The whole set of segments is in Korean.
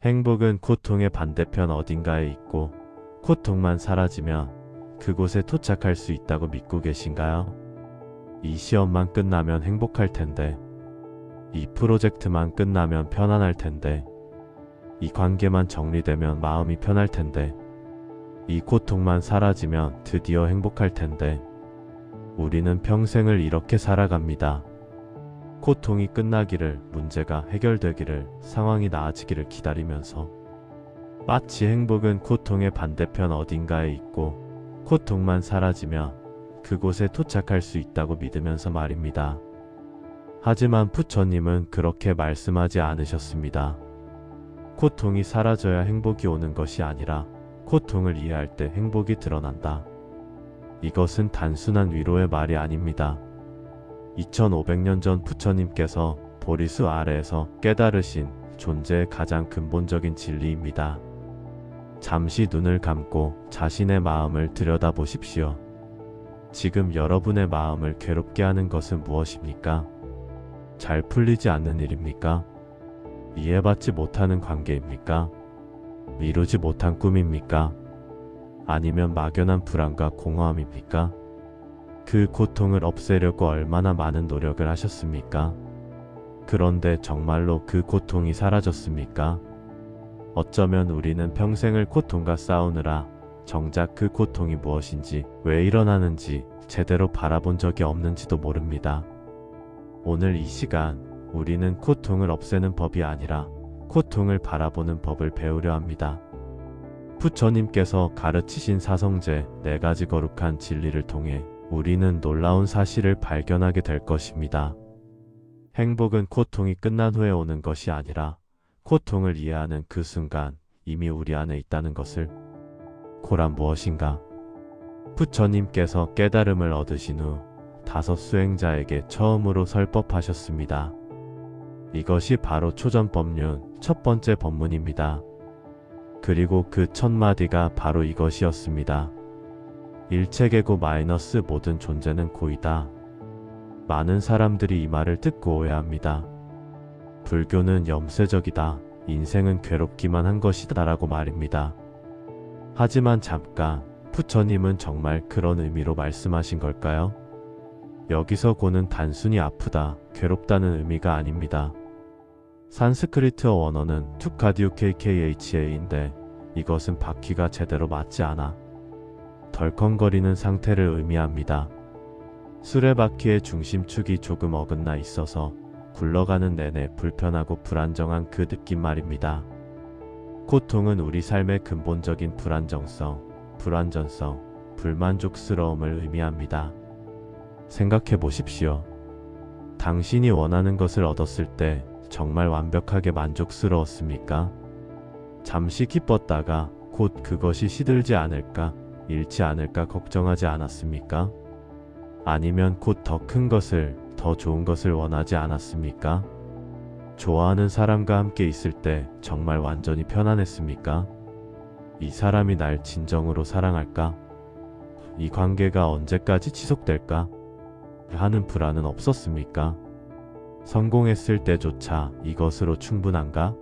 행복은 고통의 반대편 어딘가에 있고 고통만 사라지면 그곳에 도착할 수 있다고 믿고 계신가요? 이 시험만 끝나면 행복할 텐데, 이 프로젝트만 끝나면 편안할 텐데, 이 관계만 정리되면 마음이 편할 텐데, 이 고통만 사라지면 드디어 행복할 텐데, 우리는 평생을 이렇게 살아갑니다. 고통이 끝나기를, 문제가 해결되기를, 상황이 나아지기를 기다리면서 마치 행복은 고통의 반대편 어딘가에 있고 고통만 사라지면 그곳에 도착할 수 있다고 믿으면서 말입니다. 하지만 부처님은 그렇게 말씀하지 않으셨습니다. 고통이 사라져야 행복이 오는 것이 아니라 고통을 이해할 때 행복이 드러난다. 이것은 단순한 위로의 말이 아닙니다. 2500년 전 부처님께서 보리수 아래에서 깨달으신 존재의 가장 근본적인 진리입니다. 잠시 눈을 감고 자신의 마음을 들여다보십시오. 지금 여러분의 마음을 괴롭게 하는 것은 무엇입니까? 잘 풀리지 않는 일입니까? 이해받지 못하는 관계입니까? 이루지 못한 꿈입니까? 아니면 막연한 불안과 공허함입니까? 그 고통을 없애려고 얼마나 많은 노력을 하셨습니까? 그런데 정말로 그 고통이 사라졌습니까? 어쩌면 우리는 평생을 고통과 싸우느라 정작 그 고통이 무엇인지, 왜 일어나는지 제대로 바라본 적이 없는지도 모릅니다. 오늘 이 시간, 우리는 고통을 없애는 법이 아니라 고통을 바라보는 법을 배우려 합니다. 부처님께서 가르치신 사성제 4가지 거룩한 진리를 통해 우리는 놀라운 사실을 발견하게 될 것입니다. 행복은 고통이 끝난 후에 오는 것이 아니라 고통을 이해하는 그 순간 이미 우리 안에 있다는 것을. 고란 무엇인가? 부처님께서 깨달음을 얻으신 후 5 수행자에게 처음으로 설법하셨습니다. 이것이 바로 초전법륜 첫 번째 법문입니다. 그리고 그 첫 마디가 바로 이것이었습니다. 일체계고 마이너스 모든 존재는 고이다. 많은 사람들이 이 말을 듣고 오해합니다. 불교는 염세적이다. 인생은 괴롭기만 한 것이다 라고 말입니다. 하지만 잠깐, 부처님은 정말 그런 의미로 말씀하신 걸까요? 여기서 고는 단순히 아프다, 괴롭다는 의미가 아닙니다. 산스크리트어 원어는 투카디우케이케이에이치에인데 이것은 바퀴가 제대로 맞지 않아 덜컹거리는 상태를 의미합니다. 수레바퀴의 중심축이 조금 어긋나 있어서 굴러가는 내내 불편하고 불안정한 그 느낌 말입니다. 고통은 우리 삶의 근본적인 불안정성, 불완전성, 불만족스러움을 의미합니다. 생각해 보십시오. 당신이 원하는 것을 얻었을 때 정말 완벽하게 만족스러웠습니까? 잠시 기뻤다가 곧 그것이 시들지 않을까, 잃지 않을까 걱정하지 않았습니까? 아니면 곧 더 큰 것을, 더 좋은 것을 원하지 않았습니까? 좋아하는 사람과 함께 있을 때 정말 완전히 편안했습니까? 이 사람이 날 진정으로 사랑할까? 이 관계가 언제까지 지속될까? 하는 불안은 없었습니까? 성공했을 때조차 이것으로 충분한가?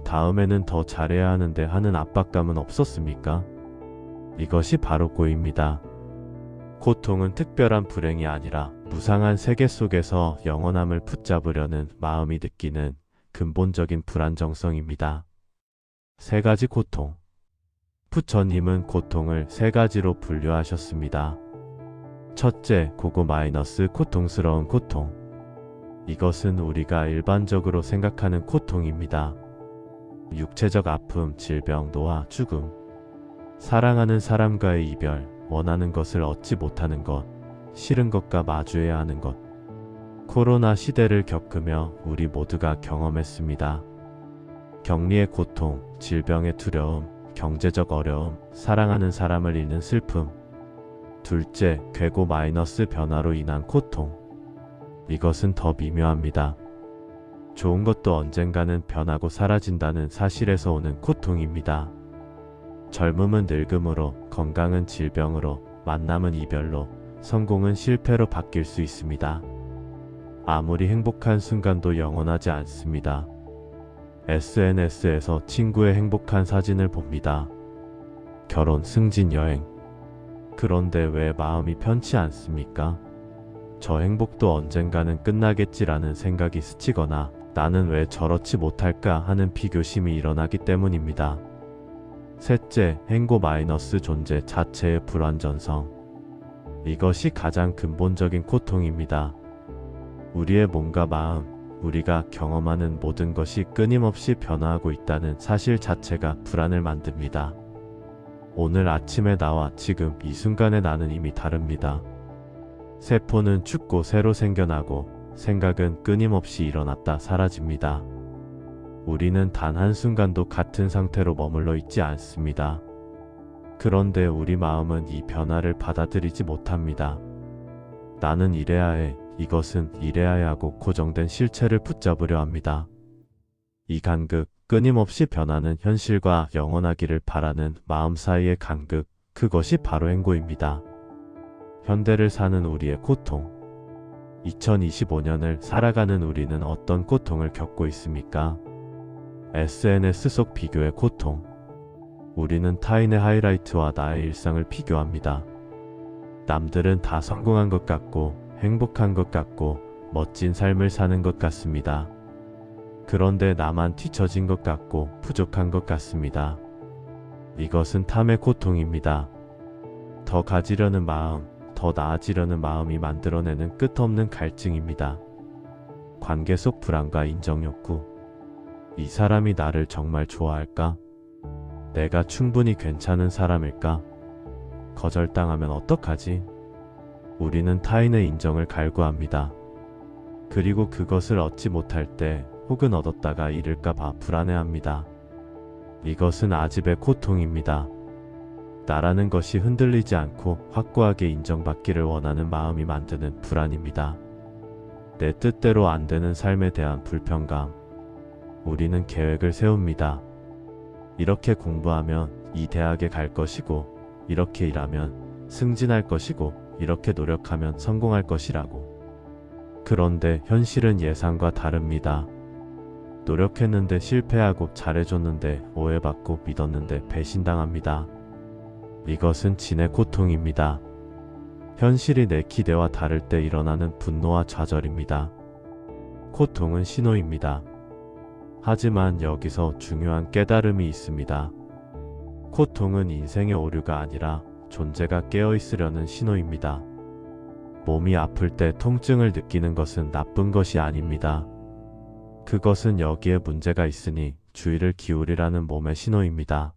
다음에는 더 잘해야 하는데 하는 압박감은 없었습니까? 이것이 바로 고입니다. 고통은 특별한 불행이 아니라 무상한 세계 속에서 영원함을 붙잡으려는 마음이 느끼는 근본적인 불안정성입니다. 3가지 고통. 부처님은 고통을 3가지로 분류하셨습니다. 첫째, 고고 마이너스 고통스러운 고통. 이것은 우리가 일반적으로 생각하는 고통입니다. 육체적 아픔, 질병, 노화, 죽음, 사랑하는 사람과의 이별, 원하는 것을 얻지 못하는 것, 싫은 것과 마주해야 하는 것. 코로나 시대를 겪으며 우리 모두가 경험했습니다. 격리의 고통, 질병의 두려움, 경제적 어려움, 사랑하는 사람을 잃는 슬픔. 둘째, 괴고 마이너스 변화로 인한 고통. 이것은 더 미묘합니다. 좋은 것도 언젠가는 변하고 사라진다는 사실에서 오는 고통입니다. 젊음은 늙음으로, 건강은 질병으로, 만남은 이별로, 성공은 실패로 바뀔 수 있습니다. 아무리 행복한 순간도 영원하지 않습니다. SNS에서 친구의 행복한 사진을 봅니다. 결혼, 승진, 여행. 그런데 왜 마음이 편치 않습니까? 저 행복도 언젠가는 끝나겠지라는 생각이 스치거나 나는 왜 저렇지 못할까 하는 비교심이 일어나기 때문입니다. 셋째, 행복 마이너스 존재 자체의 불완전성. 이것이 가장 근본적인 고통입니다. 우리의 몸과 마음, 우리가 경험하는 모든 것이 끊임없이 변화하고 있다는 사실 자체가 불안을 만듭니다. 오늘 아침에 나와 지금 이 순간의 나는 이미 다릅니다. 세포는 죽고 새로 생겨나고 생각은 끊임없이 일어났다 사라집니다. 우리는 단 한순간도 같은 상태로 머물러 있지 않습니다. 그런데 우리 마음은 이 변화를 받아들이지 못합니다. 나는 이래야 해, 이것은 이래야 해 하고 고정된 실체를 붙잡으려 합니다. 이 간극, 끊임없이 변하는 현실과 영원하기를 바라는 마음 사이의 간극, 그것이 바로 행고입니다. 현대를 사는 우리의 고통. 2025년을 살아가는 우리는 어떤 고통을 겪고 있습니까? SNS 속 비교의 고통. 우리는 타인의 하이라이트와 나의 일상을 비교합니다. 남들은 다 성공한 것 같고 행복한 것 같고 멋진 삶을 사는 것 같습니다. 그런데 나만 뒤처진 것 같고 부족한 것 같습니다. 이것은 탐의 고통입니다. 더 가지려는 마음, 더 나아지려는 마음이 만들어내는 끝없는 갈증입니다. 관계 속 불안과 인정 욕구. 이 사람이 나를 정말 좋아할까? 내가 충분히 괜찮은 사람일까? 거절당하면 어떡하지? 우리는 타인의 인정을 갈구합니다. 그리고 그것을 얻지 못할 때 혹은 얻었다가 잃을까 봐 불안해합니다. 이것은 아집의 고통입니다. 나라는 것이 흔들리지 않고 확고하게 인정받기를 원하는 마음이 만드는 불안입니다. 내 뜻대로 안 되는 삶에 대한 불평감. 우리는 계획을 세웁니다. 이렇게 공부하면 이 대학에 갈 것이고, 이렇게 일하면 승진할 것이고, 이렇게 노력하면 성공할 것이라고. 그런데 현실은 예상과 다릅니다. 노력했는데 실패하고 잘해줬는데 오해받고 믿었는데 배신당합니다. 이것은 진의 고통입니다. 현실이 내 기대와 다를 때 일어나는 분노와 좌절입니다. 고통은 신호입니다. 하지만 여기서 중요한 깨달음이 있습니다. 고통은 인생의 오류가 아니라 존재가 깨어있으려는 신호입니다. 몸이 아플 때 통증을 느끼는 것은 나쁜 것이 아닙니다. 그것은 여기에 문제가 있으니 주의를 기울이라는 몸의 신호입니다.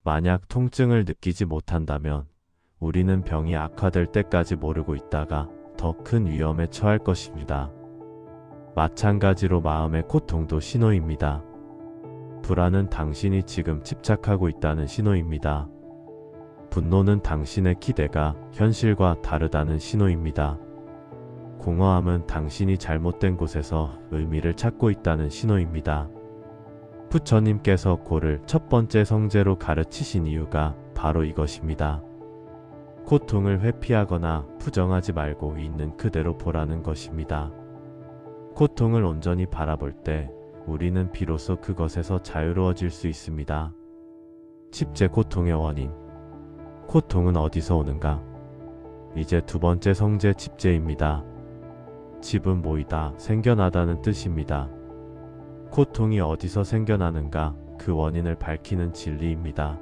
만약 통증을 느끼지 못한다면 우리는 병이 악화될 때까지 모르고 있다가 더 큰 위험에 처할 것입니다. 마찬가지로 마음의 고통도 신호입니다. 불안은 당신이 지금 집착하고 있다는 신호입니다. 분노는 당신의 기대가 현실과 다르다는 신호입니다. 공허함은 당신이 잘못된 곳에서 의미를 찾고 있다는 신호입니다. 부처님께서 고를 첫 번째 성제로 가르치신 이유가 바로 이것입니다. 고통을 회피하거나 부정하지 말고 있는 그대로 보라는 것입니다. 고통을 온전히 바라볼 때 우리는 비로소 그것에서 자유로워질 수 있습니다. 집제 고통의 원인. 고통은 어디서 오는가? 이제 두 번째 성제 집제입니다. 집은 모이다, 생겨나다는 뜻입니다. 고통이 어디서 생겨나는가? 그 원인을 밝히는 진리입니다.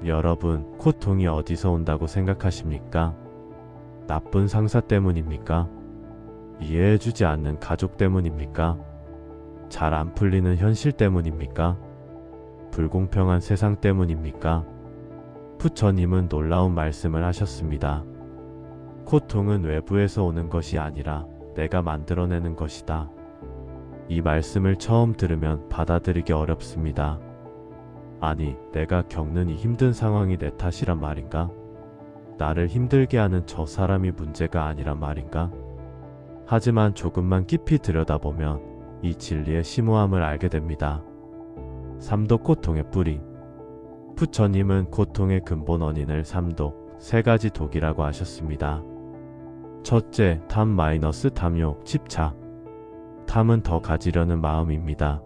여러분, 고통이 어디서 온다고 생각하십니까? 나쁜 상사 때문입니까? 이해해주지 않는 가족 때문입니까? 잘 안 풀리는 현실 때문입니까? 불공평한 세상 때문입니까? 부처님은 놀라운 말씀을 하셨습니다. 고통은 외부에서 오는 것이 아니라 내가 만들어내는 것이다. 이 말씀을 처음 들으면 받아들이기 어렵습니다. 아니, 내가 겪는 이 힘든 상황이 내 탓이란 말인가? 나를 힘들게 하는 저 사람이 문제가 아니란 말인가? 하지만 조금만 깊이 들여다보면 이 진리의 심오함을 알게 됩니다. 삼독 고통의 뿌리. 부처님은 고통의 근본 원인을 삼독, 세 가지 독이라고 하셨습니다. 첫째, 탐-탐욕, 집착. 탐은 더 가지려는 마음입니다.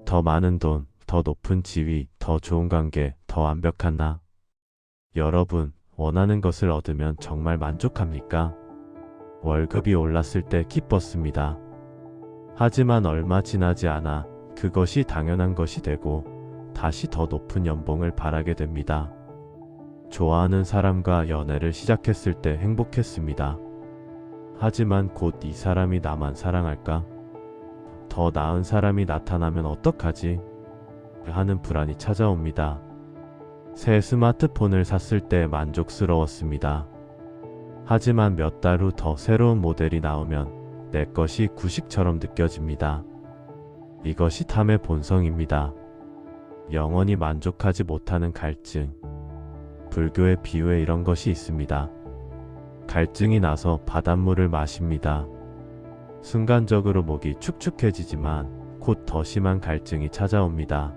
더 많은 돈, 더 높은 지위, 더 좋은 관계, 더 완벽한 나. 여러분, 원하는 것을 얻으면 정말 만족합니까? 월급이 올랐을 때 기뻤습니다. 하지만 얼마 지나지 않아 그것이 당연한 것이 되고 다시 더 높은 연봉을 바라게 됩니다. 좋아하는 사람과 연애를 시작했을 때 행복했습니다. 하지만 곧 이 사람이 나만 사랑할까? 더 나은 사람이 나타나면 어떡하지? 하는 불안이 찾아옵니다. 새 스마트폰을 샀을 때 만족스러웠습니다. 하지만 몇 달 후 더 새로운 모델이 나오면 내 것이 구식처럼 느껴집니다. 이것이 탐의 본성입니다. 영원히 만족하지 못하는 갈증. 불교의 비유에 이런 것이 있습니다. 갈증이 나서 바닷물을 마십니다. 순간적으로 목이 축축해지지만 곧 더 심한 갈증이 찾아옵니다.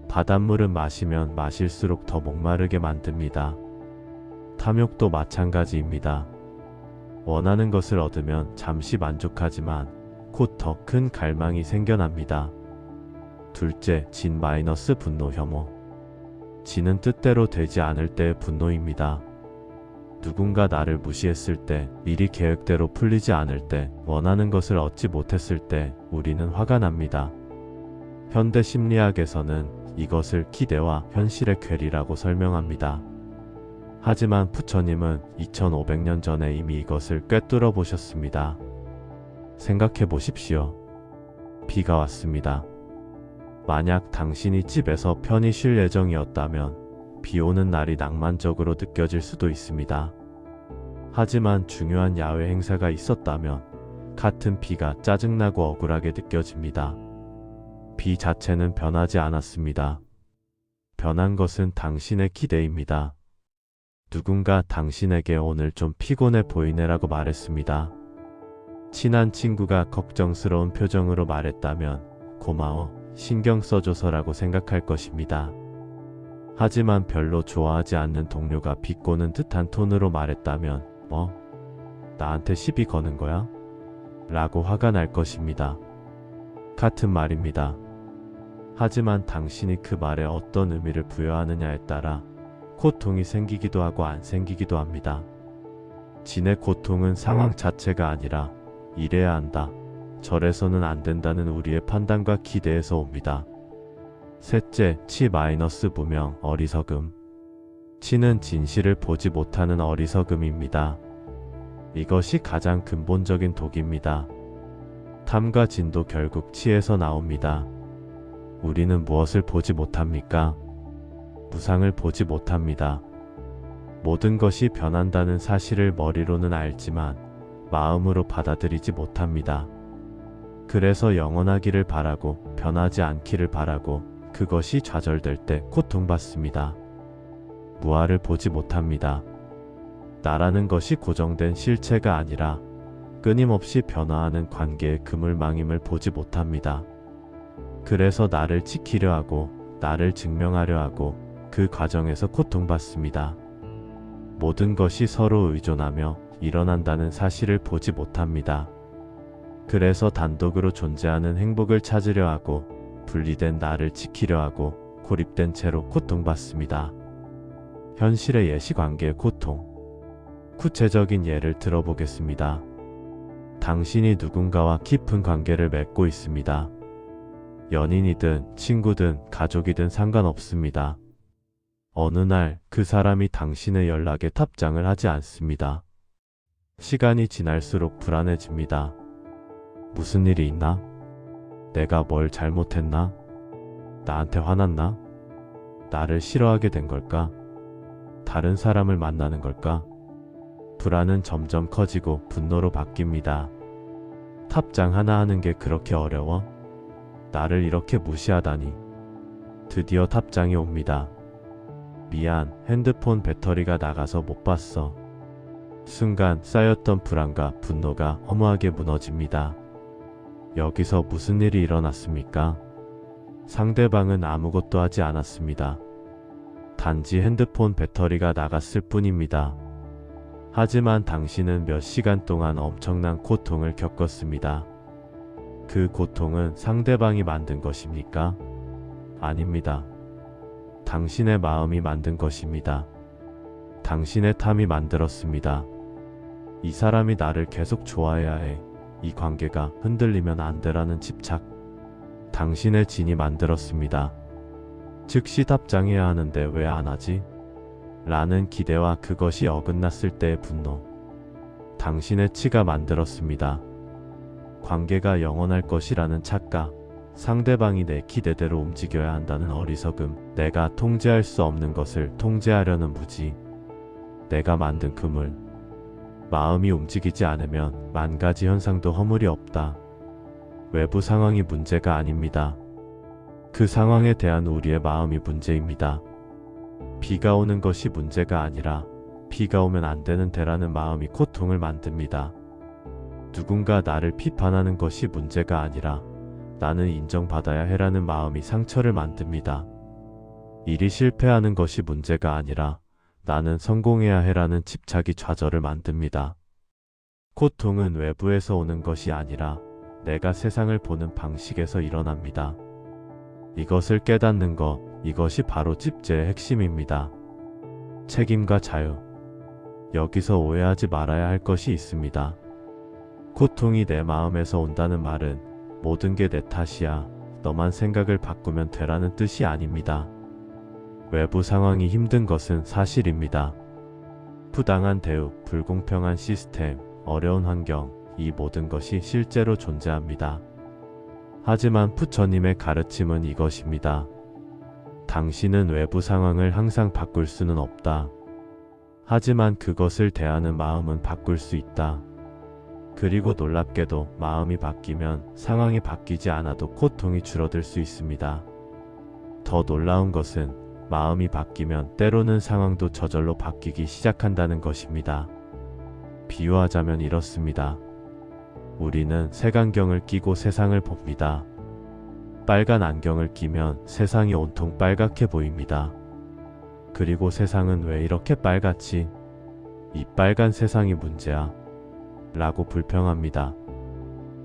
바닷물은 마시면 마실수록 더 목마르게 만듭니다. 탐욕도 마찬가지입니다. 원하는 것을 얻으면 잠시 만족하지만 곧 더 큰 갈망이 생겨납니다. 둘째, 분노 혐오. 진은 뜻대로 되지 않을 때의 분노입니다. 누군가 나를 무시했을 때, 일이 계획대로 풀리지 않을 때, 원하는 것을 얻지 못했을 때 우리는 화가 납니다. 현대 심리학에서는 이것을 기대와 현실의 괴리라고 설명합니다. 하지만 부처님은 2500년 전에 이미 이것을 꿰뚫어 보셨습니다. 생각해 보십시오. 비가 왔습니다. 만약 당신이 집에서 편히 쉴 예정이었다면 비 오는 날이 낭만적으로 느껴질 수도 있습니다. 하지만 중요한 야외 행사가 있었다면 같은 비가 짜증나고 억울하게 느껴집니다. 비 자체는 변하지 않았습니다. 변한 것은 당신의 기대입니다. 누군가 당신에게 오늘 좀 피곤해 보이네라고 말했습니다. 친한 친구가 걱정스러운 표정으로 말했다면 고마워, 신경 써줘서라고 생각할 것입니다. 하지만 별로 좋아하지 않는 동료가 비꼬는 듯한 톤으로 말했다면 나한테 시비 거는 거야? 라고 화가 날 것입니다. 같은 말입니다. 하지만 당신이 그 말에 어떤 의미를 부여하느냐에 따라 고통이 생기기도 하고 안 생기기도 합니다. 진의 고통은 상황 자체가 아니라 이래야 한다, 저래서는 안 된다는 우리의 판단과 기대에서 옵니다. 셋째, 무명, 어리석음. 치는 진실을 보지 못하는 어리석음입니다. 이것이 가장 근본적인 독입니다. 탐과 진도 결국 치에서 나옵니다. 우리는 무엇을 보지 못합니까? 무상을 보지 못합니다. 모든 것이 변한다는 사실을 머리로는 알지만 마음으로 받아들이지 못합니다. 그래서 영원하기를 바라고 변하지 않기를 바라고 그것이 좌절될 때 고통받습니다. 무아를 보지 못합니다. 나라는 것이 고정된 실체가 아니라 끊임없이 변화하는 관계의 그물망임을 보지 못합니다. 그래서 나를 지키려 하고 나를 증명하려 하고 그 과정에서 고통받습니다. 모든 것이 서로 의존하며 일어난다는 사실을 보지 못합니다. 그래서 단독으로 존재하는 행복을 찾으려 하고 분리된 나를 지키려 하고 고립된 채로 고통받습니다. 현실의 예시관계의 고통. 구체적인 예를 들어보겠습니다. 당신이 누군가와 깊은 관계를 맺고 있습니다. 연인이든 친구든 가족이든 상관없습니다. 어느 날 그 사람이 당신의 연락에 답장을 하지 않습니다. 시간이 지날수록 불안해집니다. 무슨 일이 있나? 내가 뭘 잘못했나? 나한테 화났나? 나를 싫어하게 된 걸까? 다른 사람을 만나는 걸까? 불안은 점점 커지고 분노로 바뀝니다. 답장 하나 하는 게 그렇게 어려워? 나를 이렇게 무시하다니. 드디어 답장이 옵니다. 미안, 핸드폰 배터리가 나가서 못 봤어. 순간 쌓였던 불안과 분노가 허무하게 무너집니다. 여기서 무슨 일이 일어났습니까? 상대방은 아무것도 하지 않았습니다. 단지 핸드폰 배터리가 나갔을 뿐입니다. 하지만 당신은 몇 시간 동안 엄청난 고통을 겪었습니다. 그 고통은 상대방이 만든 것입니까? 아닙니다. 당신의 마음이 만든 것입니다. 당신의 탐이 만들었습니다. 이 사람이 나를 계속 좋아해야 해. 이 관계가 흔들리면 안 돼라는 집착. 당신의 진이 만들었습니다. 즉시 답장해야 하는데 왜 안 하지? 라는 기대와 그것이 어긋났을 때의 분노. 당신의 치가 만들었습니다. 관계가 영원할 것이라는 착각. 상대방이 내 기대대로 움직여야 한다는 어리석음. 내가 통제할 수 없는 것을 통제하려는 무지. 내가 만든 그물. 마음이 움직이지 않으면 만 가지 현상도 허물이 없다. 외부 상황이 문제가 아닙니다. 그 상황에 대한 우리의 마음이 문제입니다. 비가 오는 것이 문제가 아니라 비가 오면 안 되는 데라는 마음이 고통을 만듭니다. 누군가 나를 비판하는 것이 문제가 아니라 나는 인정받아야 해라는 마음이 상처를 만듭니다. 일이 실패하는 것이 문제가 아니라 나는 성공해야 해라는 집착이 좌절을 만듭니다. 고통은 외부에서 오는 것이 아니라 내가 세상을 보는 방식에서 일어납니다. 이것을 깨닫는 것, 이것이 바로 집제의 핵심입니다. 책임과 자유. 여기서 오해하지 말아야 할 것이 있습니다. 고통이 내 마음에서 온다는 말은 모든 게 내 탓이야, 너만 생각을 바꾸면 되라는 뜻이 아닙니다. 외부 상황이 힘든 것은 사실입니다. 부당한 대우, 불공평한 시스템, 어려운 환경, 이 모든 것이 실제로 존재합니다. 하지만 부처님의 가르침은 이것입니다. 당신은 외부 상황을 항상 바꿀 수는 없다. 하지만 그것을 대하는 마음은 바꿀 수 있다. 그리고 놀랍게도 마음이 바뀌면 상황이 바뀌지 않아도 고통이 줄어들 수 있습니다. 더 놀라운 것은 마음이 바뀌면 때로는 상황도 저절로 바뀌기 시작한다는 것입니다. 비유하자면 이렇습니다. 우리는 색안경을 끼고 세상을 봅니다. 빨간 안경을 끼면 세상이 온통 빨갛게 보입니다. 그리고 세상은 왜 이렇게 빨갛지? 이 빨간 세상이 문제야. 라고 불평합니다.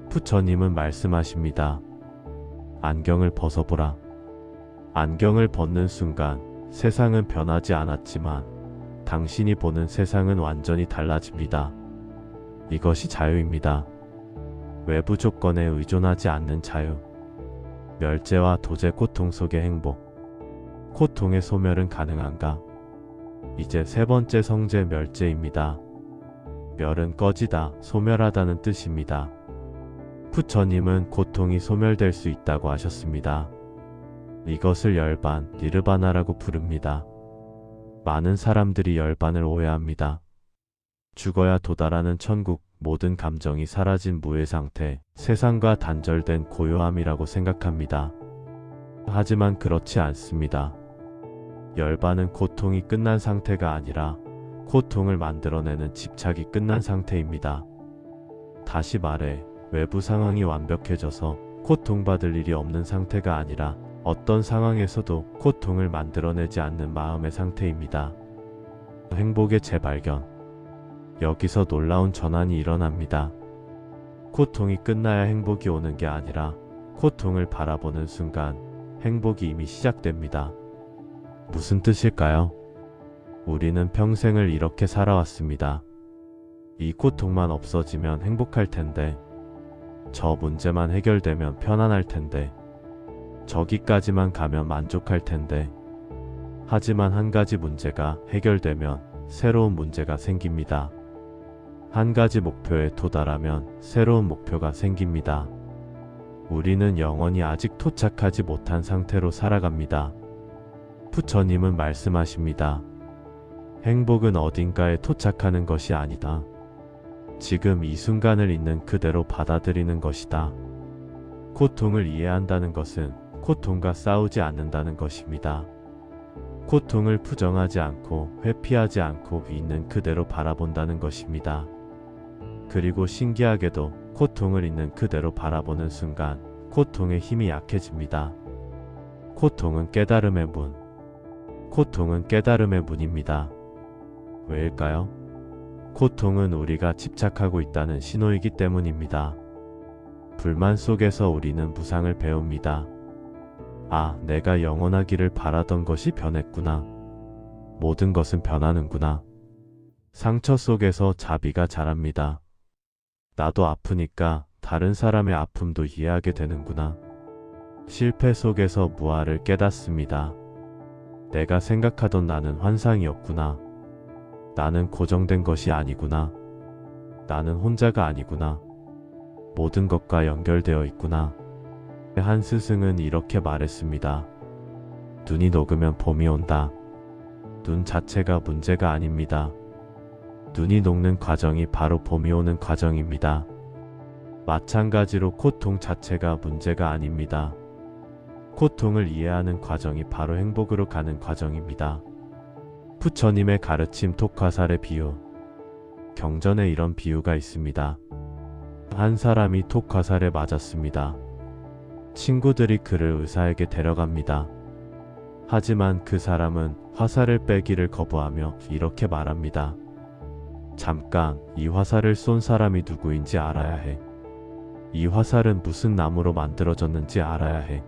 부처님은 말씀하십니다. 안경을 벗어보라. 안경을 벗는 순간 세상은 변하지 않았지만 당신이 보는 세상은 완전히 달라집니다. 이것이 자유입니다. 외부 조건에 의존하지 않는 자유. 멸제와 도제 고통 속의 행복. 고통의 소멸은 가능한가? 이제 세 번째 성제 멸제입니다. 멸은 꺼지다, 소멸하다는 뜻입니다. 부처님은 고통이 소멸될 수 있다고 하셨습니다. 이것을 열반, 니르바나라고 부릅니다. 많은 사람들이 열반을 오해합니다. 죽어야 도달하는 천국, 모든 감정이 사라진 무의 상태, 세상과 단절된 고요함이라고 생각합니다. 하지만 그렇지 않습니다. 열반은 고통이 끝난 상태가 아니라 고통을 만들어내는 집착이 끝난 상태입니다. 다시 말해, 외부 상황이 완벽해져서 고통받을 일이 없는 상태가 아니라 어떤 상황에서도 고통을 만들어내지 않는 마음의 상태입니다. 행복의 재발견. 여기서 놀라운 전환이 일어납니다. 고통이 끝나야 행복이 오는 게 아니라 고통을 바라보는 순간 행복이 이미 시작됩니다. 무슨 뜻일까요? 우리는 평생을 이렇게 살아왔습니다. 이 고통만 없어지면 행복할 텐데, 저 문제만 해결되면 편안할 텐데, 저기까지만 가면 만족할 텐데. 하지만 한 가지 문제가 해결되면 새로운 문제가 생깁니다. 한 가지 목표에 도달하면 새로운 목표가 생깁니다. 우리는 영원히 아직 도착하지 못한 상태로 살아갑니다. 부처님은 말씀하십니다. 행복은 어딘가에 도착하는 것이 아니다. 지금 이 순간을 있는 그대로 받아들이는 것이다. 고통을 이해한다는 것은 고통과 싸우지 않는다는 것입니다. 고통을 부정하지 않고 회피하지 않고 있는 그대로 바라본다는 것입니다. 그리고 신기하게도 고통을 있는 그대로 바라보는 순간 고통의 힘이 약해집니다. 고통은 깨달음의 문. 고통은 깨달음의 문입니다. 왜일까요? 고통은 우리가 집착하고 있다는 신호이기 때문입니다. 불만 속에서 우리는 무상을 배웁니다. 아, 내가 영원하기를 바라던 것이 변했구나. 모든 것은 변하는구나. 상처 속에서 자비가 자랍니다. 나도 아프니까 다른 사람의 아픔도 이해하게 되는구나. 실패 속에서 무아를 깨닫습니다. 내가 생각하던 나는 환상이었구나. 나는 고정된 것이 아니구나. 나는 혼자가 아니구나. 모든 것과 연결되어 있구나. 한 스승은 이렇게 말했습니다. 눈이 녹으면 봄이 온다. 눈 자체가 문제가 아닙니다. 눈이 녹는 과정이 바로 봄이 오는 과정입니다. 마찬가지로 고통 자체가 문제가 아닙니다. 고통을 이해하는 과정이 바로 행복으로 가는 과정입니다. 부처님의 가르침 톡화살의 비유. 경전에 이런 비유가 있습니다. 한 사람이 톡화살에 맞았습니다. 친구들이 그를 의사에게 데려갑니다. 하지만 그 사람은 화살을 빼기를 거부하며 이렇게 말합니다. 잠깐, 이 화살을 쏜 사람이 누구인지 알아야 해. 이 화살은 무슨 나무로 만들어졌는지 알아야 해.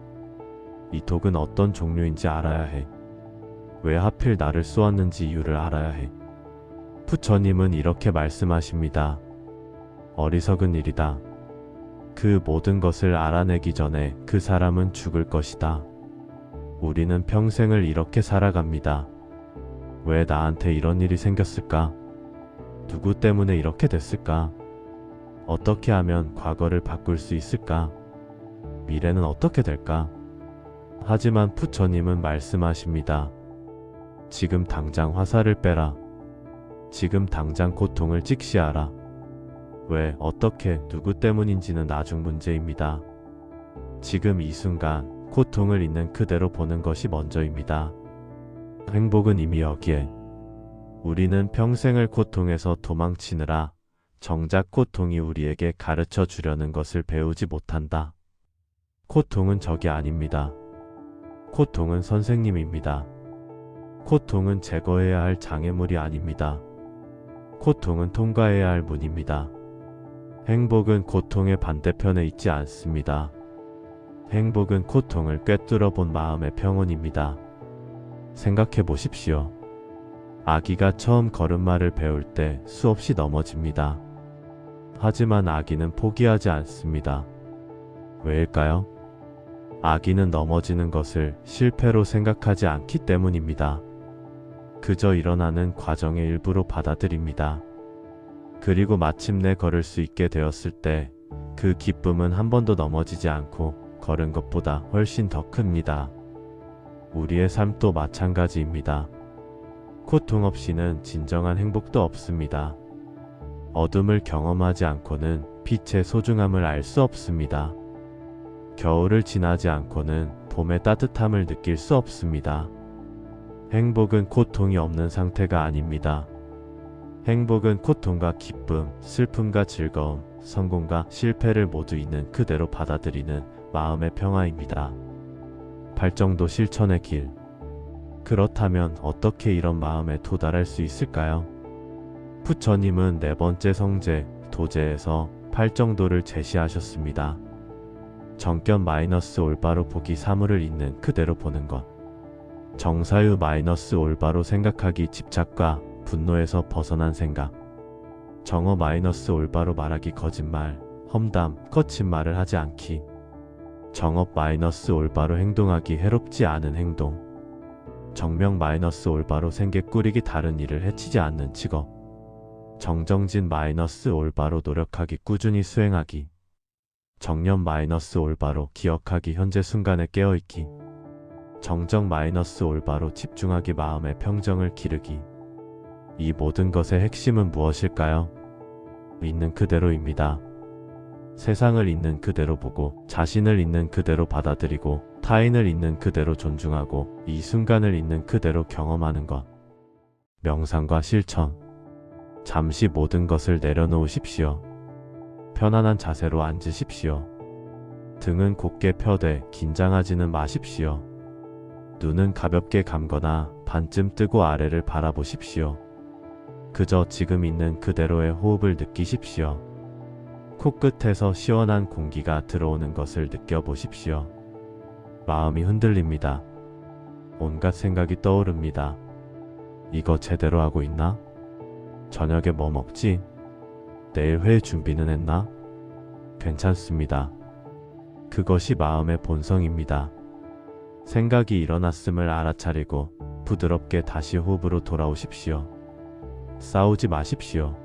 이 독은 어떤 종류인지 알아야 해. 왜 하필 나를 쏘았는지 이유를 알아야 해. 부처님은 이렇게 말씀하십니다. 어리석은 일이다. 그 모든 것을 알아내기 전에 그 사람은 죽을 것이다. 우리는 평생을 이렇게 살아갑니다. 왜 나한테 이런 일이 생겼을까? 누구 때문에 이렇게 됐을까? 어떻게 하면 과거를 바꿀 수 있을까? 미래는 어떻게 될까? 하지만 부처님은 말씀하십니다. 지금 당장 화살을 빼라. 지금 당장 고통을 직시하라. 왜, 어떻게, 누구 때문인지는 나중 문제입니다. 지금 이 순간 고통을 있는 그대로 보는 것이 먼저입니다. 행복은 이미 여기에. 우리는 평생을 고통에서 도망치느라 정작 고통이 우리에게 가르쳐 주려는 것을 배우지 못한다. 고통은 적이 아닙니다. 고통은 선생님입니다. 고통은 제거해야 할 장애물이 아닙니다. 고통은 통과해야 할 문입니다. 행복은 고통의 반대편에 있지 않습니다. 행복은 고통을 꿰뚫어 본 마음의 평온입니다. 생각해 보십시오. 아기가 처음 걸음마를 배울 때 수없이 넘어집니다. 하지만 아기는 포기하지 않습니다. 왜일까요? 아기는 넘어지는 것을 실패로 생각하지 않기 때문입니다. 그저 일어나는 과정의 일부로 받아들입니다. 그리고 마침내 걸을 수 있게 되었을 때 그 기쁨은 한 번도 넘어지지 않고 걸은 것보다 훨씬 더 큽니다. 우리의 삶도 마찬가지입니다. 고통 없이는 진정한 행복도 없습니다. 어둠을 경험하지 않고는 빛의 소중함을 알 수 없습니다. 겨울을 지나지 않고는 봄의 따뜻함을 느낄 수 없습니다. 행복은 고통이 없는 상태가 아닙니다. 행복은 고통과 기쁨, 슬픔과 즐거움, 성공과 실패를 모두 있는 그대로 받아들이는 마음의 평화입니다. 발정도 실천의 길. 그렇다면 어떻게 이런 마음에 도달할 수 있을까요? 부처님은 네 번째 성제, 도제에서 팔정도를 제시하셨습니다. 정견 마이너스 올바로 보기 사물을 있는 그대로 보는 것. 정사유 마이너스 올바로 생각하기 집착과 분노에서 벗어난 생각. 정어 마이너스 올바로 말하기 거짓말, 험담, 거친 말을 하지 않기. 정업 마이너스 올바로 행동하기 해롭지 않은 행동. 정명 마이너스 올바로 생계 꾸리기 다른 일을 해치지 않는 직업. 정정진 마이너스 올바로 노력하기 꾸준히 수행하기. 정념 마이너스 올바로 기억하기 현재 순간에 깨어있기. 정정 마이너스 올바로 집중하기 마음의 평정을 기르기. 이 모든 것의 핵심은 무엇일까요? 있는 그대로입니다. 세상을 있는 그대로 보고 자신을 있는 그대로 받아들이고 타인을 있는 그대로 존중하고 이 순간을 있는 그대로 경험하는 것. 명상과 실천. 잠시 모든 것을 내려놓으십시오. 편안한 자세로 앉으십시오. 등은 곧게 펴되 긴장하지는 마십시오. 눈은 가볍게 감거나 반쯤 뜨고 아래를 바라보십시오. 그저 지금 있는 그대로의 호흡을 느끼십시오. 코끝에서 시원한 공기가 들어오는 것을 느껴보십시오. 마음이 흔들립니다. 온갖 생각이 떠오릅니다. 이거 제대로 하고 있나? 저녁에 뭐 먹지? 내일 회 준비는 했나? 괜찮습니다. 그것이 마음의 본성입니다. 생각이 일어났음을 알아차리고 부드럽게 다시 호흡으로 돌아오십시오. 싸우지 마십시오.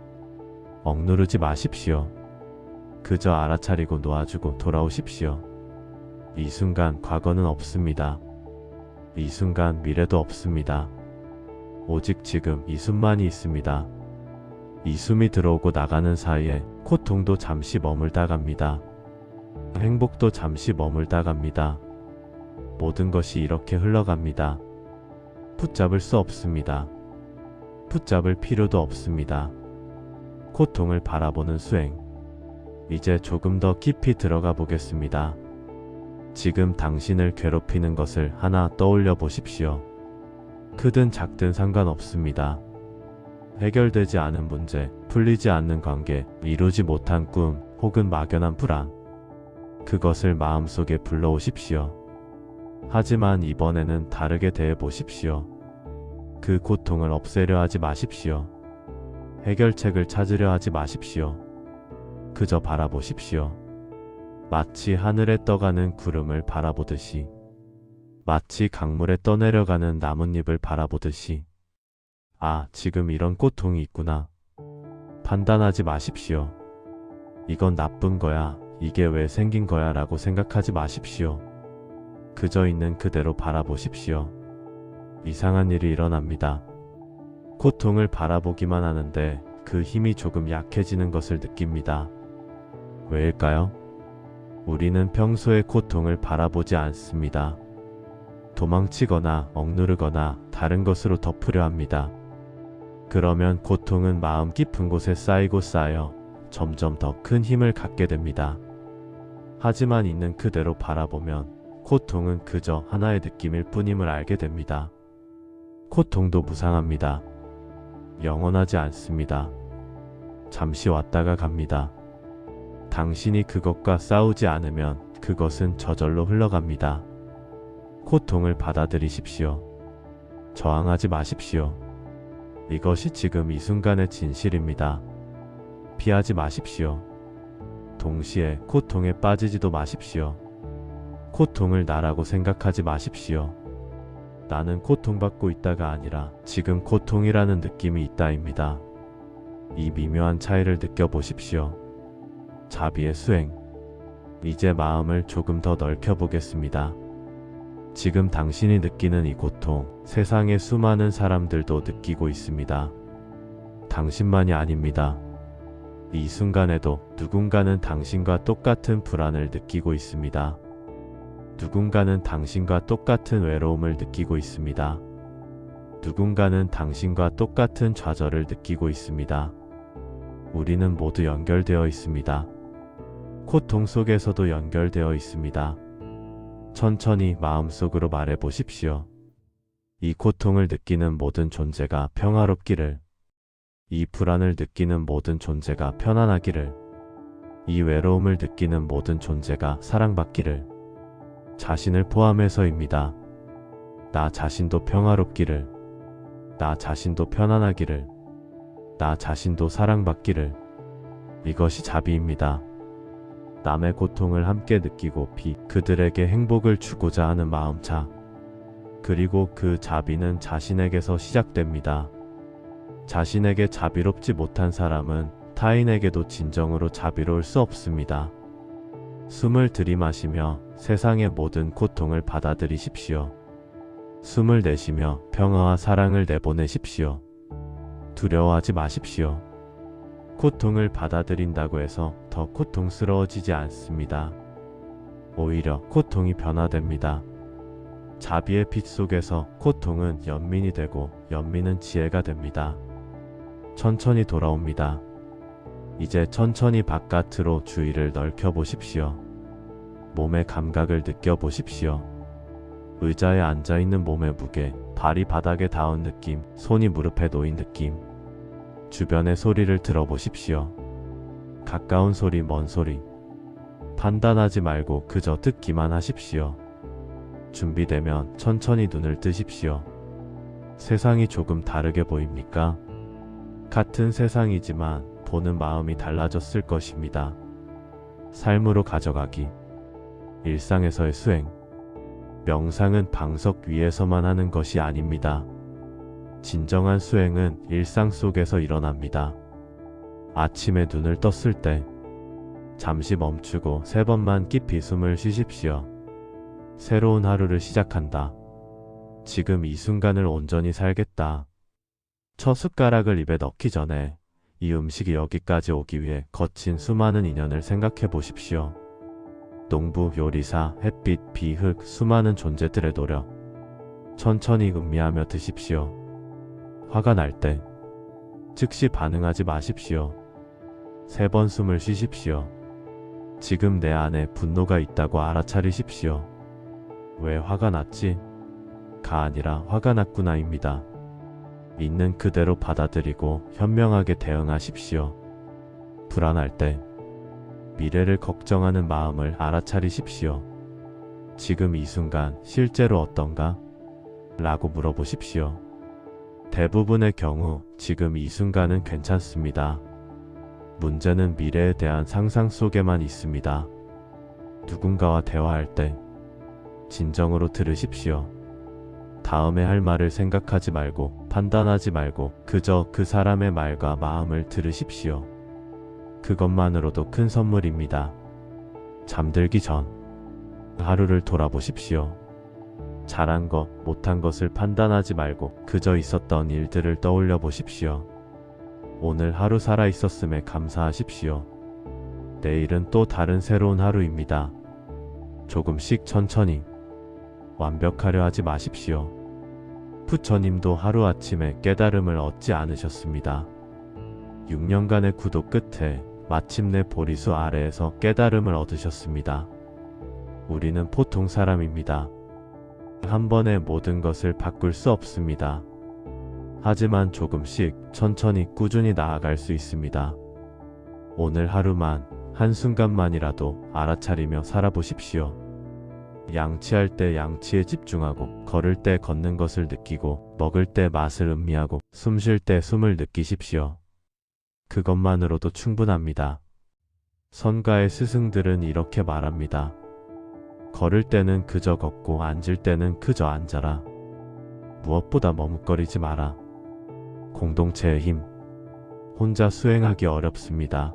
억누르지 마십시오. 그저 알아차리고 놓아주고 돌아오십시오. 이 순간 과거는 없습니다. 이 순간 미래도 없습니다. 오직 지금 이 숨만이 있습니다. 이 숨이 들어오고 나가는 사이에 고통도 잠시 머물다 갑니다. 행복도 잠시 머물다 갑니다. 모든 것이 이렇게 흘러갑니다. 붙잡을 수 없습니다. 붙잡을 필요도 없습니다. 고통을 바라보는 수행. 이제 조금 더 깊이 들어가 보겠습니다. 지금 당신을 괴롭히는 것을 하나 떠올려 보십시오. 크든 작든 상관없습니다. 해결되지 않은 문제, 풀리지 않는 관계, 이루지 못한 꿈, 혹은 막연한 불안. 그것을 마음속에 불러오십시오. 하지만 이번에는 다르게 대해 보십시오. 그 고통을 없애려 하지 마십시오. 해결책을 찾으려 하지 마십시오. 그저 바라보십시오. 마치 하늘에 떠가는 구름을 바라보듯이, 마치 강물에 떠내려가는 나뭇잎을 바라보듯이, 아, 지금 이런 고통이 있구나. 판단하지 마십시오. 이건 나쁜 거야, 이게 왜 생긴 거야 라고 생각하지 마십시오. 그저 있는 그대로 바라보십시오. 이상한 일이 일어납니다. 고통을 바라보기만 하는데 그 힘이 조금 약해지는 것을 느낍니다. 왜일까요? 우리는 평소에 고통을 바라보지 않습니다. 도망치거나 억누르거나 다른 것으로 덮으려 합니다. 그러면 고통은 마음 깊은 곳에 쌓이고 쌓여 점점 더 큰 힘을 갖게 됩니다. 하지만 있는 그대로 바라보면 고통은 그저 하나의 느낌일 뿐임을 알게 됩니다. 고통도 무상합니다. 영원하지 않습니다. 잠시 왔다가 갑니다. 당신이 그것과 싸우지 않으면 그것은 저절로 흘러갑니다. 고통을 받아들이십시오. 저항하지 마십시오. 이것이 지금 이 순간의 진실입니다. 피하지 마십시오. 동시에 고통에 빠지지도 마십시오. 고통을 나라고 생각하지 마십시오. 나는 고통받고 있다가 아니라 지금 고통이라는 느낌이 있다입니다. 이 미묘한 차이를 느껴보십시오. 자비의 수행. 이제 마음을 조금 더 넓혀보겠습니다. 지금 당신이 느끼는 이 고통, 세상의 수많은 사람들도 느끼고 있습니다. 당신만이 아닙니다. 이 순간에도 누군가는 당신과 똑같은 불안을 느끼고 있습니다. 누군가는 당신과 똑같은 외로움을 느끼고 있습니다. 누군가는 당신과 똑같은 좌절을 느끼고 있습니다. 우리는 모두 연결되어 있습니다. 고통 속에서도 연결되어 있습니다. 천천히 마음속으로 말해 보십시오. 이 고통을 느끼는 모든 존재가 평화롭기를, 이 불안을 느끼는 모든 존재가 편안하기를, 이 외로움을 느끼는 모든 존재가 사랑받기를, 자신을 포함해서입니다. 나 자신도 평화롭기를, 나 자신도 편안하기를, 나 자신도 사랑받기를. 이것이 자비입니다. 남의 고통을 함께 느끼고 그들에게 행복을 주고자 하는 마음차. 그리고 그 자비는 자신에게서 시작됩니다. 자신에게 자비롭지 못한 사람은 타인에게도 진정으로 자비로울 수 없습니다. 숨을 들이마시며 세상의 모든 고통을 받아들이십시오. 숨을 내쉬며 평화와 사랑을 내보내십시오. 두려워하지 마십시오. 고통을 받아들인다고 해서 더 고통스러워지지 않습니다. 오히려 고통이 변화됩니다. 자비의 빛 속에서 고통은 연민이 되고 연민은 지혜가 됩니다. 천천히 돌아옵니다. 이제 천천히 바깥으로 주의를 넓혀보십시오. 몸의 감각을 느껴보십시오. 의자에 앉아있는 몸의 무게, 발이 바닥에 닿은 느낌, 손이 무릎에 놓인 느낌. 주변의 소리를 들어보십시오. 가까운 소리, 먼 소리. 판단하지 말고 그저 듣기만 하십시오. 준비되면 천천히 눈을 뜨십시오. 세상이 조금 다르게 보입니까? 같은 세상이지만 보는 마음이 달라졌을 것입니다. 삶으로 가져가기. 일상에서의 수행. 명상은 방석 위에서만 하는 것이 아닙니다. 진정한 수행은 일상 속에서 일어납니다. 아침에 눈을 떴을 때 잠시 멈추고 3번만 깊이 숨을 쉬십시오. 새로운 하루를 시작한다. 지금 이 순간을 온전히 살겠다. 첫 숟가락을 입에 넣기 전에 이 음식이 여기까지 오기 위해 거친 수많은 인연을 생각해 보십시오. 농부, 요리사, 햇빛, 비, 흙, 수많은 존재들의 노력. 천천히 음미하며 드십시오. 화가 날 때 즉시 반응하지 마십시오. 3번 숨을 쉬십시오. 지금 내 안에 분노가 있다고 알아차리십시오. 왜 화가 났지? 가 아니라 화가 났구나입니다. 있는 그대로 받아들이고 현명하게 대응하십시오. 불안할 때 미래를 걱정하는 마음을 알아차리십시오. 지금 이 순간 실제로 어떤가? 라고 물어보십시오. 대부분의 경우 지금 이 순간은 괜찮습니다. 문제는 미래에 대한 상상 속에만 있습니다. 누군가와 대화할 때 진정으로 들으십시오. 다음에 할 말을 생각하지 말고 판단하지 말고 그저 그 사람의 말과 마음을 들으십시오. 그것만으로도 큰 선물입니다. 잠들기 전 하루를 돌아보십시오. 잘한 것, 못한 것을 판단하지 말고 그저 있었던 일들을 떠올려 보십시오. 오늘 하루 살아 있었음에 감사하십시오. 내일은 또 다른 새로운 하루입니다. 조금씩 천천히. 완벽하려 하지 마십시오. 부처님도 하루아침에 깨달음을 얻지 않으셨습니다. 6년간의 구도 끝에 마침내 보리수 아래에서 깨달음을 얻으셨습니다. 우리는 보통 사람입니다. 한 번에 모든 것을 바꿀 수 없습니다. 하지만 조금씩 천천히 꾸준히 나아갈 수 있습니다. 오늘 하루만, 한순간만이라도 알아차리며 살아보십시오. 양치할 때 양치에 집중하고, 걸을 때 걷는 것을 느끼고, 먹을 때 맛을 음미하고, 숨 쉴 때 숨을 느끼십시오. 그것만으로도 충분합니다. 선가의 스승들은 이렇게 말합니다. 걸을 때는 그저 걷고 앉을 때는 그저 앉아라. 무엇보다 머뭇거리지 마라. 공동체의 힘. 혼자 수행하기 어렵습니다.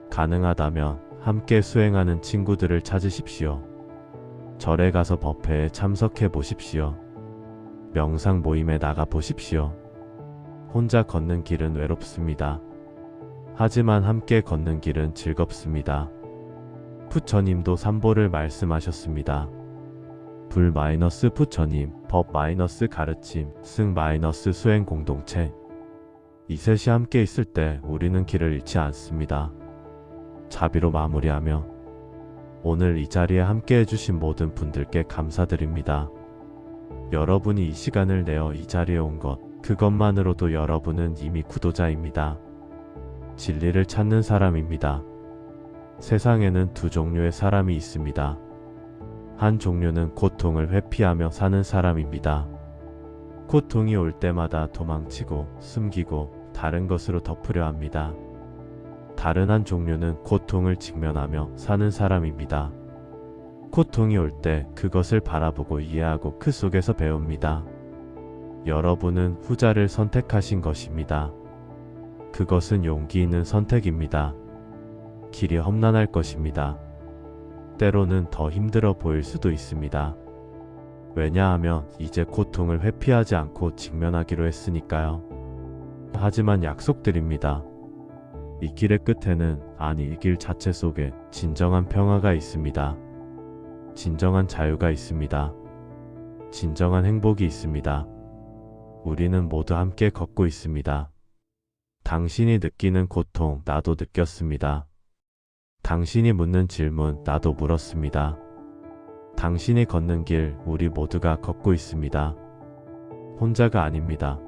가능하다면 함께 수행하는 친구들을 찾으십시오. 절에 가서 법회에 참석해 보십시오. 명상 모임에 나가 보십시오. 혼자 걷는 길은 외롭습니다. 하지만 함께 걷는 길은 즐겁습니다. 부처님도 삼보를 말씀하셨습니다. 불 마이너스 부처님, 법 마이너스 가르침, 승 마이너스 수행 공동체. 이 셋이 함께 있을 때 우리는 길을 잃지 않습니다. 자비로 마무리하며 오늘 이 자리에 함께 해주신 모든 분들께 감사드립니다. 여러분이 이 시간을 내어 이 자리에 온 것, 그것만으로도 여러분은 이미 구도자입니다. 진리를 찾는 사람입니다. 세상에는 두 종류의 사람이 있습니다. 한 종류는 고통을 회피하며 사는 사람입니다. 고통이 올 때마다 도망치고 숨기고 다른 것으로 덮으려 합니다. 다른 한 종류는 고통을 직면하며 사는 사람입니다. 고통이 올 때 그것을 바라보고 이해하고 그 속에서 배웁니다. 여러분은 후자를 선택하신 것입니다. 그것은 용기 있는 선택입니다. 길이 험난할 것입니다. 때로는 더 힘들어 보일 수도 있습니다. 왜냐하면 이제 고통을 회피하지 않고 직면하기로 했으니까요. 하지만 약속드립니다. 이 길의 끝에는, 아니 이 길 자체 속에 진정한 평화가 있습니다. 진정한 자유가 있습니다. 진정한 행복이 있습니다. 우리는 모두 함께 걷고 있습니다. 당신이 느끼는 고통, 나도 느꼈습니다. 당신이 묻는 질문, 나도 물었습니다. 당신이 걷는 길, 우리 모두가 걷고 있습니다. 혼자가 아닙니다.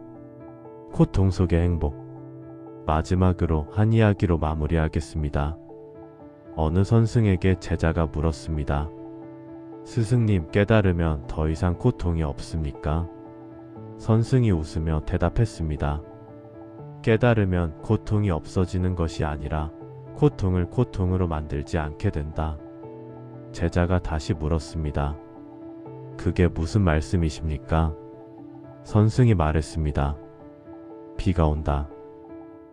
고통 속의 행복. 마지막으로 한 이야기로 마무리하겠습니다. 어느 선생에게 제자가 물었습니다. 스승님, 깨달으면 더 이상 고통이 없습니까? 선생이 웃으며 대답했습니다. 깨달으면 고통이 없어지는 것이 아니라 고통을 고통으로 만들지 않게 된다. 제자가 다시 물었습니다. 그게 무슨 말씀이십니까? 선생이 말했습니다. 비가 온다.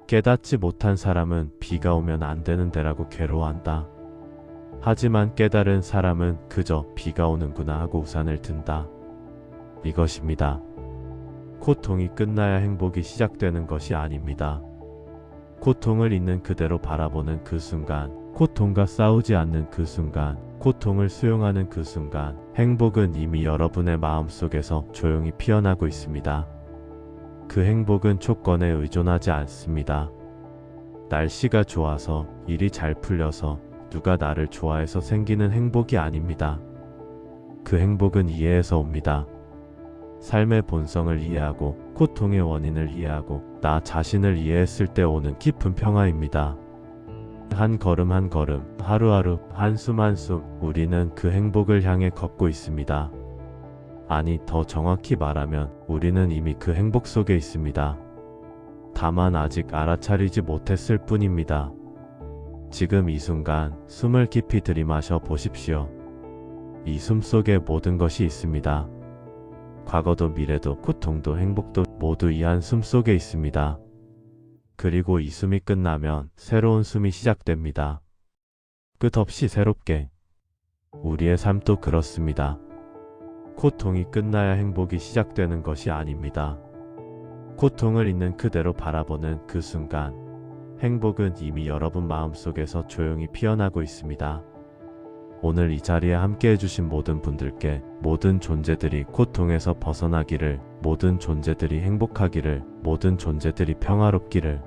깨닫지 못한 사람은 비가 오면 안 되는 데라고 괴로워한다. 하지만 깨달은 사람은 그저 비가 오는구나 하고 우산을 든다. 이것입니다. 고통이 끝나야 행복이 시작되는 것이 아닙니다. 고통을 있는 그대로 바라보는 그 순간, 고통과 싸우지 않는 그 순간, 고통을 수용하는 그 순간, 행복은 이미 여러분의 마음속에서 조용히 피어나고 있습니다. 그 행복은 조건에 의존하지 않습니다. 날씨가 좋아서, 일이 잘 풀려서, 누가 나를 좋아해서 생기는 행복이 아닙니다. 그 행복은 이해에서 옵니다. 삶의 본성을 이해하고 고통의 원인을 이해하고 나 자신을 이해했을 때 오는 깊은 평화입니다. 한 걸음 한 걸음, 하루하루, 한숨 한숨 우리는 그 행복을 향해 걷고 있습니다. 아니, 더 정확히 말하면 우리는 이미 그 행복 속에 있습니다. 다만 아직 알아차리지 못했을 뿐입니다. 지금 이 순간 숨을 깊이 들이마셔 보십시오. 이 숨 속에 모든 것이 있습니다. 과거도 미래도 고통도 행복도 모두 이 한 숨 속에 있습니다. 그리고 이 숨이 끝나면 새로운 숨이 시작됩니다. 끝없이 새롭게. 우리의 삶도 그렇습니다. 고통이 끝나야 행복이 시작되는 것이 아닙니다. 고통을 있는 그대로 바라보는 그 순간, 행복은 이미 여러분 마음속에서 조용히 피어나고 있습니다. 오늘 이 자리에 함께 해주신 모든 분들께 모든 존재들이 고통에서 벗어나기를, 모든 존재들이 행복하기를, 모든 존재들이 평화롭기를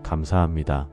감사합니다.